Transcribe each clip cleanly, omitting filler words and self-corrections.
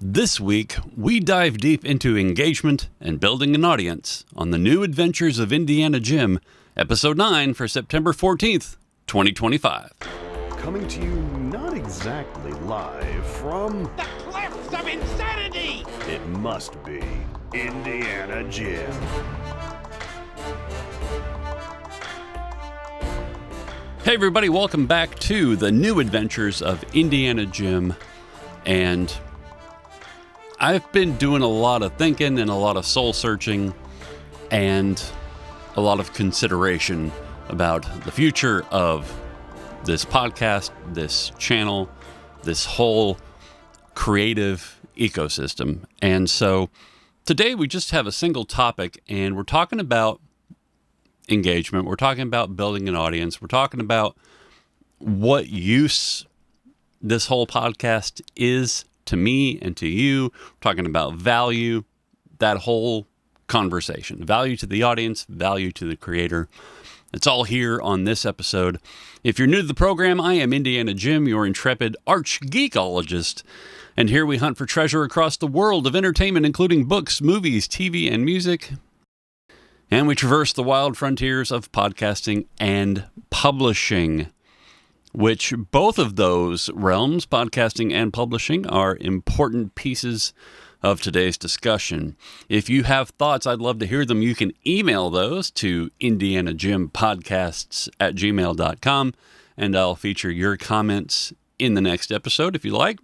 This week, we dive deep into engagement and building an audience on the New Adventures of Indiana Jim, Episode 9 for September 14th, 2025. Coming to you not exactly live from the cliffs of insanity! It must be Indiana Jim. Hey everybody, welcome back to the New Adventures of Indiana Jim, and I've been doing a lot of thinking and a lot of soul searching and a lot of consideration about the future of this podcast, this channel, this whole creative ecosystem. And so today we just have a single topic, and we're talking about engagement. We're talking about building an audience. We're talking about what use this whole podcast is to me and to you. We're talking about value, that whole conversation. Value to the audience, value to the creator. It's all here on this episode. If you're new to the program, I am Indiana Jim, your intrepid arch-geekologist, and here we hunt for treasure across the world of entertainment, including books, movies, TV, and music. And we traverse the wild frontiers of podcasting and publishing, which both of those realms, podcasting and publishing, are important pieces of today's discussion. If you have thoughts, I'd love to hear them. You can email those to indianajimpodcasts@gmail.com, and I'll feature your comments in the next episode if you like.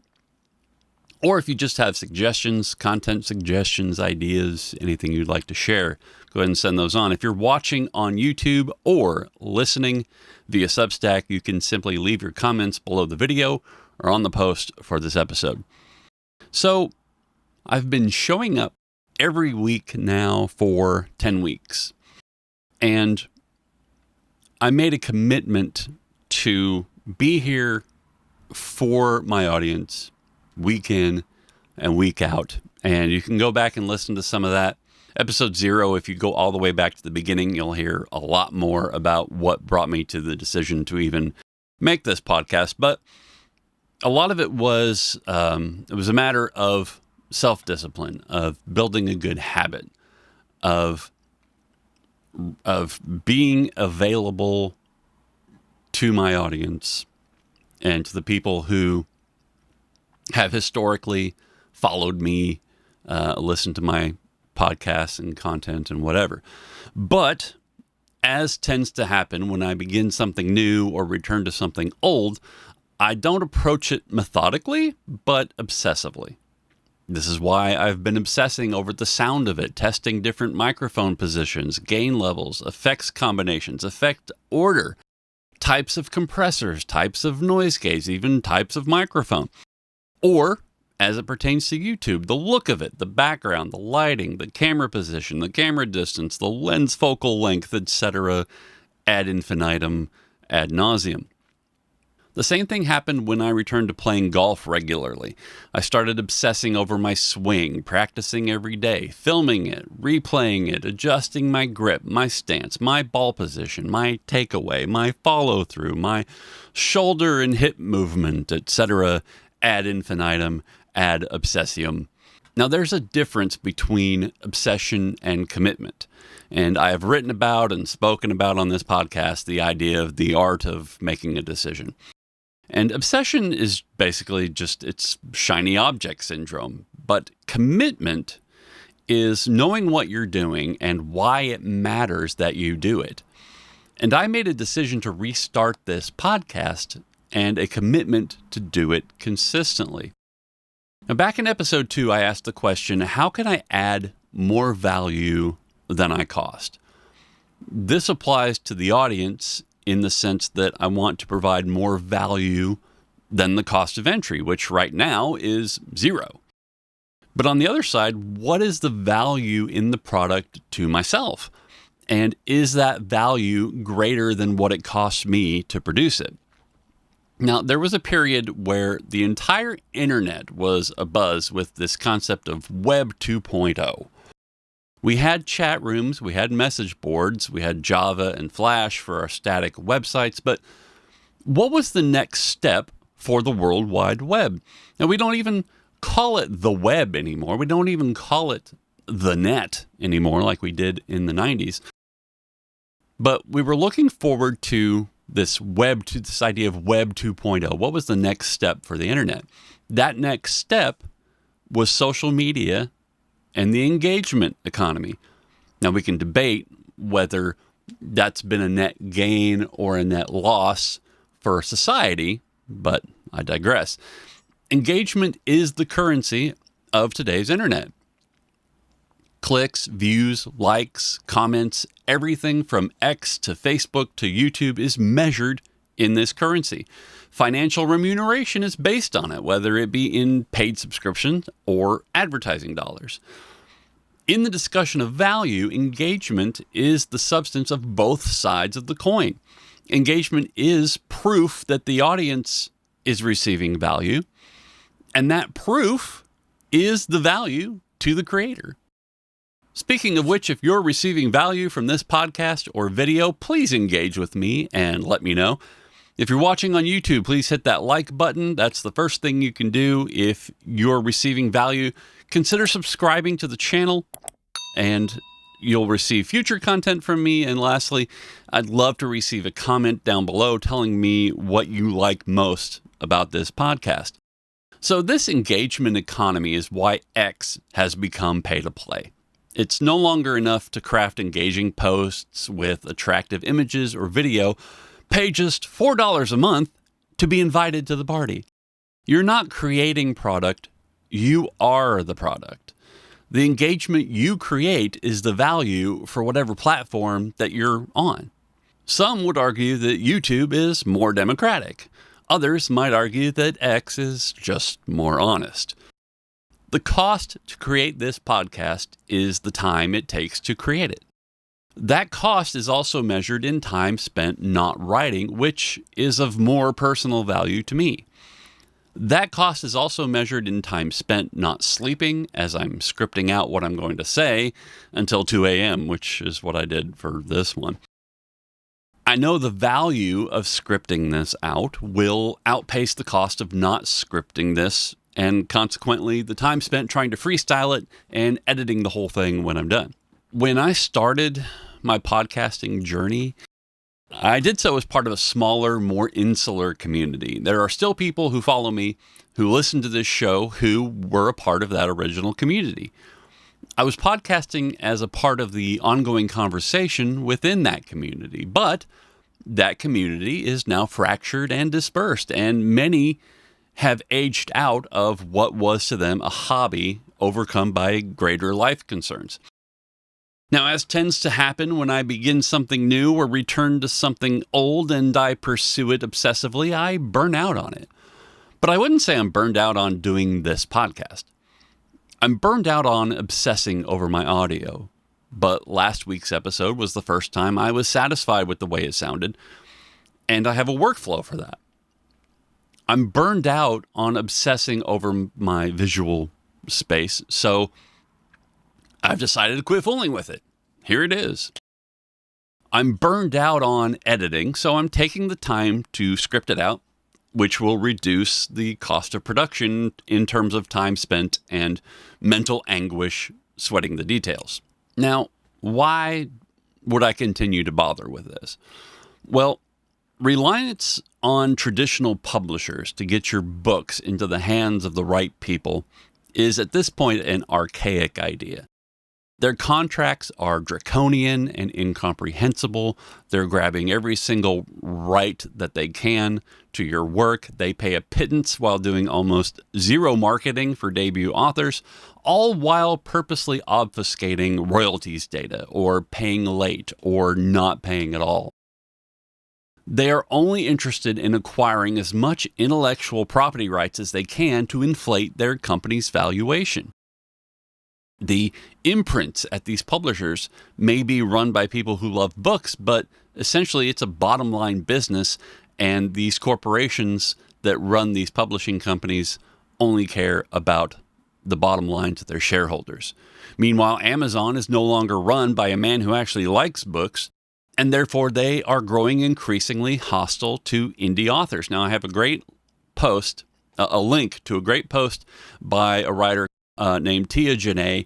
Or if you just have suggestions, content suggestions, ideas, anything you'd like to share, go ahead and send those on. If you're watching on YouTube or listening via Substack, you can simply leave your comments below the video or on the post for this episode. So I've been showing up every week now for 10 weeks. And I made a commitment to be here for my audience week in and week out. And you can go back and listen to some of that. Episode 0, if you go all the way back to the beginning, you'll hear a lot more about what brought me to the decision to even make this podcast. But a lot of it was a matter of self-discipline, of building a good habit, of being available to my audience and to the people who have historically followed me, listened to my podcasts and content and whatever. But as tends to happen when I begin something new or return to something old, I don't approach it methodically, but obsessively. This is why I've been obsessing over the sound of it, testing different microphone positions, gain levels, effects combinations, effect order, types of compressors, types of noise gates, even types of microphone. Or, as it pertains to YouTube, the look of it, the background, the lighting, the camera position, the camera distance, the lens focal length, etc., ad infinitum, ad nauseum. The same thing happened when I returned to playing golf regularly. I started obsessing over my swing, practicing every day, filming it, replaying it, adjusting my grip, my stance, my ball position, my takeaway, my follow-through, my shoulder and hip movement, etc., ad infinitum, ad obsessium. Now, there's a difference between obsession and commitment. And I have written about and spoken about on this podcast the idea of the art of making a decision. And obsession is basically just it's shiny object syndrome. But commitment is knowing what you're doing and why it matters that you do it. And I made a decision to restart this podcast and a commitment to do it consistently. Now, back in episode 2, I asked the question, how can I add more value than I cost? This applies to the audience in the sense that I want to provide more value than the cost of entry, which right now is 0. But on the other side, what is the value in the product to myself? And is that value greater than what it costs me to produce it? Now, there was a period where the entire internet was abuzz with this concept of Web 2.0. We had chat rooms, we had message boards, we had Java and Flash for our static websites, but what was the next step for the World Wide Web? Now, we don't even call it the web anymore. We don't even call it the net anymore like we did in the 90s. But we were looking forward to this idea of Web 2.0. What was the next step for the internet? That next step was social media and the engagement economy. Now, we can debate whether that's been a net gain or a net loss for society, but I digress. Engagement is the currency of today's internet. Clicks, views, likes, comments, everything from X to Facebook to YouTube is measured in this currency. Financial remuneration is based on it, whether it be in paid subscriptions or advertising dollars. In the discussion of value, engagement is the substance of both sides of the coin. Engagement is proof that the audience is receiving value, and that proof is the value to the creator. Speaking of which, if you're receiving value from this podcast or video, please engage with me and let me know. If you're watching on YouTube, please hit that like button. That's the first thing you can do. If you're receiving value, consider subscribing to the channel and you'll receive future content from me. And lastly, I'd love to receive a comment down below telling me what you like most about this podcast. So this engagement economy is why X has become pay to play. It's no longer enough to craft engaging posts with attractive images or video. Pay just $4 a month to be invited to the party. You're not creating product, you are the product. The engagement you create is the value for whatever platform that you're on. Some would argue that YouTube is more democratic. Others might argue that X is just more honest. The cost to create this podcast is the time it takes to create it. That cost is also measured in time spent not writing, which is of more personal value to me. That cost is also measured in time spent not sleeping, as I'm scripting out what I'm going to say until 2 a.m., which is what I did for this one. I know the value of scripting this out will outpace the cost of not scripting this, and consequently, the time spent trying to freestyle it and editing the whole thing when I'm done. When I started my podcasting journey, I did so as part of a smaller, more insular community. There are still people who follow me, who listen to this show, who were a part of that original community. I was podcasting as a part of the ongoing conversation within that community, but that community is now fractured and dispersed, and many have aged out of what was to them a hobby overcome by greater life concerns. Now, as tends to happen when I begin something new or return to something old and I pursue it obsessively, I burn out on it. But I wouldn't say I'm burned out on doing this podcast. I'm burned out on obsessing over my audio. But last week's episode was the first time I was satisfied with the way it sounded, and I have a workflow for that. I'm burned out on obsessing over my visual space, so I've decided to quit fooling with it. Here it is. I'm burned out on editing, so I'm taking the time to script it out, which will reduce the cost of production in terms of time spent and mental anguish sweating the details. Now, why would I continue to bother with this? Well, reliance on traditional publishers to get your books into the hands of the right people is at this point an archaic idea. Their contracts are draconian and incomprehensible. They're grabbing every single right that they can to your work. They pay a pittance while doing almost zero marketing for debut authors, all while purposely obfuscating royalties data or paying late or not paying at all. They are only interested in acquiring as much intellectual property rights as they can to inflate their company's valuation. The imprints at these publishers may be run by people who love books, but essentially it's a bottom line business, and these corporations that run these publishing companies only care about the bottom line to their shareholders. Meanwhile, Amazon is no longer run by a man who actually likes books, and therefore they are growing increasingly hostile to indie authors. Now, I have a great post a link to a great post by a writer named Tia Janae,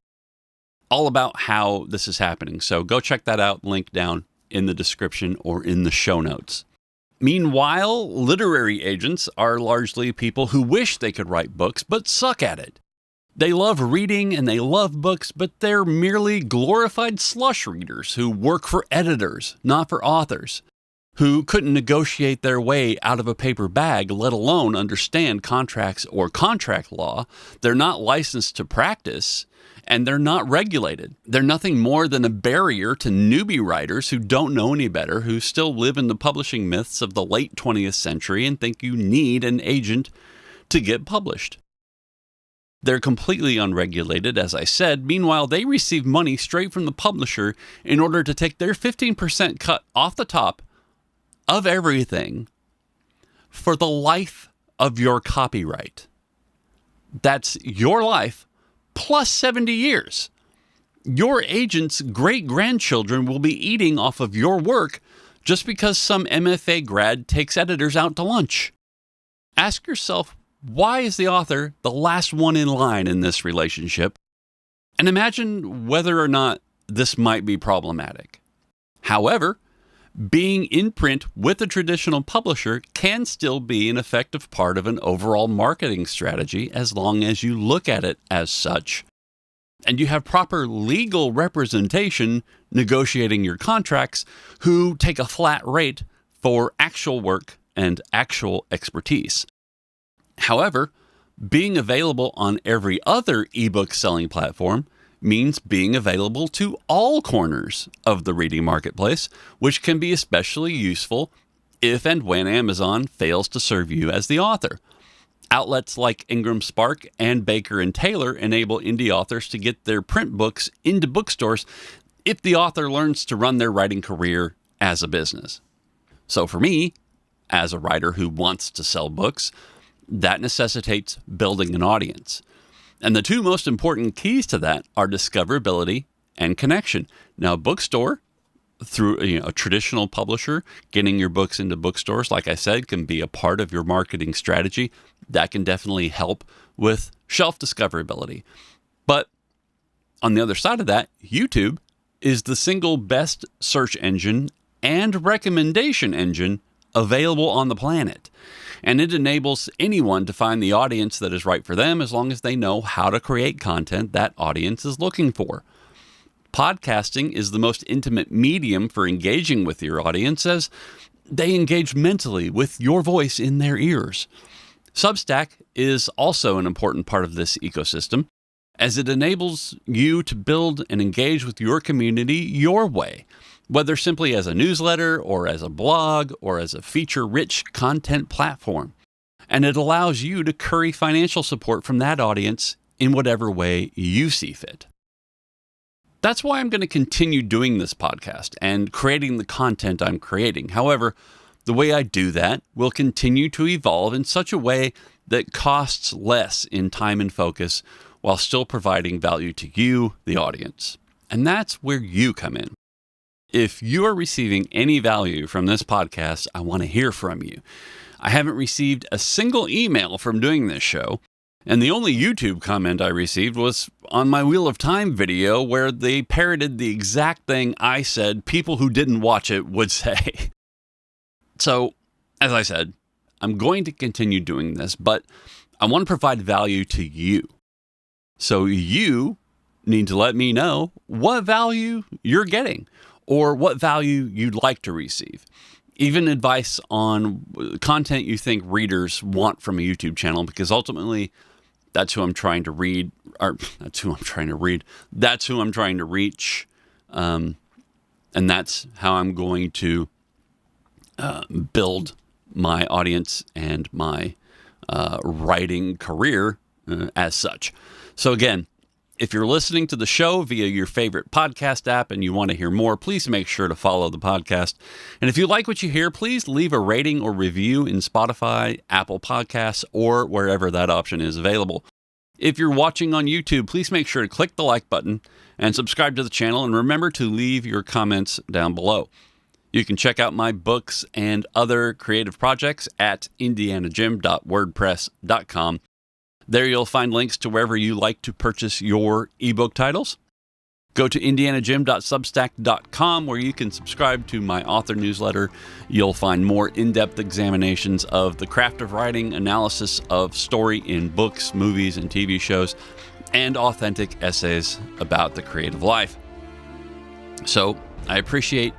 all about how this is happening. So go check that out, link down in the description or in the show notes. Meanwhile, literary agents are largely people who wish they could write books but suck at it. They love reading and they love books, but they're merely glorified slush readers who work for editors, not for authors, who couldn't negotiate their way out of a paper bag, let alone understand contracts or contract law. They're not licensed to practice, and they're not regulated. They're nothing more than a barrier to newbie writers who don't know any better, who still live in the publishing myths of the late 20th century and think you need an agent to get published. They're completely unregulated, as I said. Meanwhile, they receive money straight from the publisher in order to take their 15% cut off the top of everything for the life of your copyright. That's your life plus 70 years. Your agent's great-grandchildren will be eating off of your work just because some MFA grad takes editors out to lunch. Ask yourself, why is the author the last one in line in this relationship? And imagine whether or not this might be problematic. However, being in print with a traditional publisher can still be an effective part of an overall marketing strategy as long as you look at it as such. And you have proper legal representation negotiating your contracts who take a flat rate for actual work and actual expertise. However, being available on every other ebook selling platform means being available to all corners of the reading marketplace, which can be especially useful if and when Amazon fails to serve you as the author. Outlets like Ingram Spark and Baker & Taylor enable indie authors to get their print books into bookstores if the author learns to run their writing career as a business. So for me, as a writer who wants to sell books, that necessitates building an audience. And the two most important keys to that are discoverability and connection. Now, bookstore, through a traditional publisher, getting your books into bookstores, like I said, can be a part of your marketing strategy. That can definitely help with shelf discoverability. But on the other side of that, YouTube is the single best search engine and recommendation engine available on the planet. And it enables anyone to find the audience that is right for them as long as they know how to create content that audience is looking for. Podcasting is the most intimate medium for engaging with your audience as they engage mentally with your voice in their ears. Substack is also an important part of this ecosystem as it enables you to build and engage with your community your way, whether simply as a newsletter or as a blog or as a feature-rich content platform. And it allows you to curry financial support from that audience in whatever way you see fit. That's why I'm going to continue doing this podcast and creating the content I'm creating. However, the way I do that will continue to evolve in such a way that costs less in time and focus while still providing value to you, the audience. And that's where you come in. If you are receiving any value from this podcast, I want to hear from you. I haven't received a single email from doing this show, and the only YouTube comment I received was on my Wheel of Time video where they parroted the exact thing I said people who didn't watch it would say. So, as I said, I'm going to continue doing this, but I want to provide value to you. So you need to let me know what value you're getting or what value you'd like to receive. Even advice on content you think readers want from a YouTube channel, because ultimately that's who I'm trying to read, or that's who I'm trying to read. That's who I'm trying to reach. And that's how I'm going to build my audience and my writing career as such. So again, if you're listening to the show via your favorite podcast app and you want to hear more, please make sure to follow the podcast. And if you like what you hear, please leave a rating or review in Spotify, Apple Podcasts, or wherever that option is available. If you're watching on YouTube, please make sure to click the like button and subscribe to the channel, and remember to leave your comments down below. You can check out my books and other creative projects at indianajim.wordpress.com. There you'll find links to wherever you like to purchase your ebook titles. Go to indianajim.substack.com where you can subscribe to my author newsletter. You'll find more in-depth examinations of the craft of writing, analysis of story in books, movies, and TV shows, and authentic essays about the creative life. So I appreciate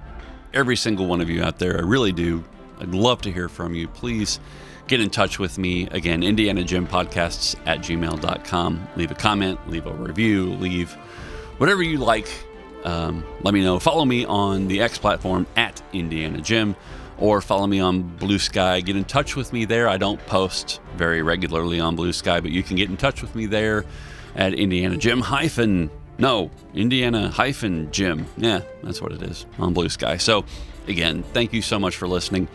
every single one of you out there. I really do. I'd love to hear from you. Please get in touch with me. Again, indianajimPodcasts@gmail.com. Leave a comment, leave a review, leave whatever you like. Let me know. Follow me on the X platform at Indiana Jim, or follow me on Blue Sky. Get in touch with me there. I don't post very regularly on Blue Sky, but you can get in touch with me there at Indiana Jim Jim. Yeah, that's what it is on Blue Sky. So again, thank you so much for listening.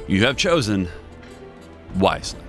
You have chosen wisely.